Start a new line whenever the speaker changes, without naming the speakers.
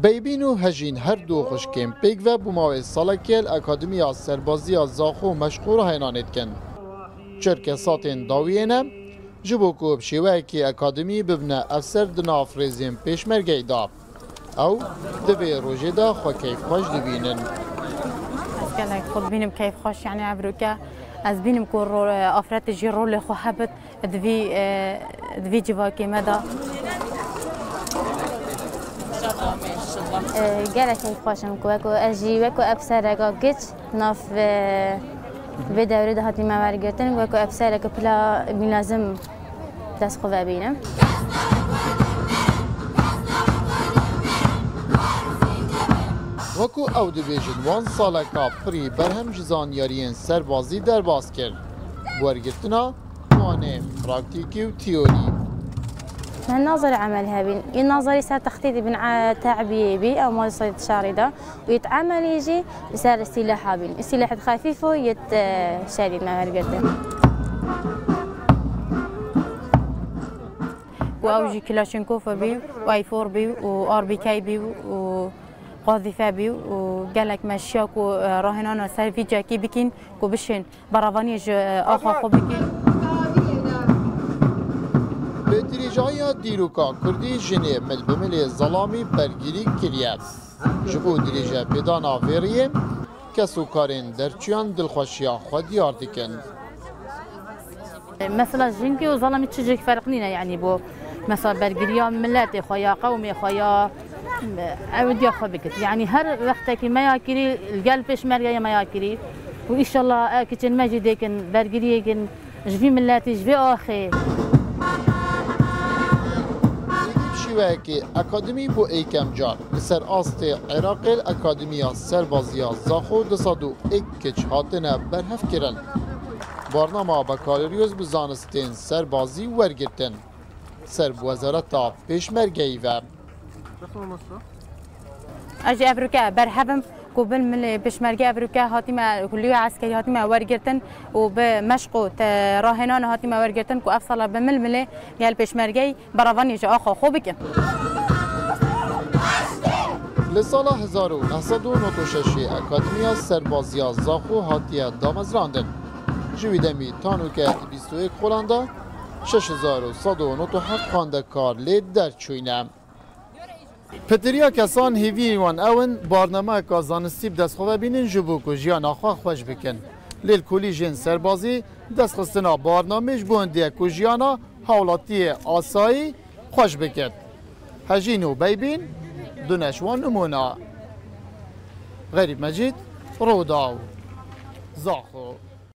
بیبین و هجین هر دو خوشکیم پیک و بوماوی سالکیل اکادمیا سربازی زاخو مشغول هینانید کن. چرک ساتین داویینه جبو کوب شیوه که اکادمی ببنه افسر دناف ریزیم پیشمرگی داب. او دبی روژه دا خو کیف خوش دبینن.
اسکلک خود بینم کیف خوش یعنی عبروکه از بینم که آفرت جی رول خو حبت دوی جواکی مدا.
گله کیف خوشم که اجی و که افسر گچ ناف به دوره دهاتی مورگتن و که افسر که پلا بینازم دست خو ببینم.
وکو او دبیجن وان سالکا پری برهم جزانیارین سربازی در باز کرد. ورگرتنا وانه پراکتیکی و تیوری.
من نظر عمل هابين النظري صار تخطيطي بين تعبي بي او ما صيد شارده ويتعمل يجي صار السلاح هابين السلاح خفيف شادد ما ورقته
واوجي كلاشينكوف بي واي 4 بي وار بي كي بي وقاذفه بي وقالك مشاك وراهنانا سيفي جاكي بكين وبشين برافانيج اخا خو بكين
به دریجای دیروکا کردی جنی ملبمل ظلامی برگیری کریاد. جبو دریجه بدانا ویریم کسو کارین درچیان دلخوشیا خود دیار دیکن.
مثلا جنگی و ظلامی چجوری فرق نینه یعنی بو مثلا برگیریا ملت خویا قومی خویا عودیا خو بکت یعنی هر وقت که ما یاکری القلب پیشمرگی ما یاکری و ان شاء الله کچن مجید کن برگیری کن جوی ملتی جوی آخی.
و که اکادمی بو ایکم جار سر آست عراق اکادمیا سربازیا زاخو دسادو ایک کچ هاتنه برهف کرن. برنامه بکالریوز بزانستین سربازی ورگرتن. سرب وزارت پیشمرگی و
اجي ابروكا برهبم قبل من بشمرجة ابروكا هاتيما كلية عسكري هاتيما ورجتن وبمشقو راهنان هاتيما ورجتن كو افصل بململه قال بشمرجي برافاني جا اخو خوبك
لسال 1996 اکادمیا سربازیا زاخو هاتیه دامزراندن. جویدمی تانوکه 21 خولانده 6197 خواندکار لید در چوینه. پتریا کسان هیوی وان اون برنامه کازانستی دست خواه بینن جبو که جیان آخواه خوش بکن. لیل کولی جن سربازی دست خستنا برنامهش بونده که جیانا حولاتی آسایی خوش بکن. هجینو بیبین دونشوان نمونا. غریب مجید روداو زاخو.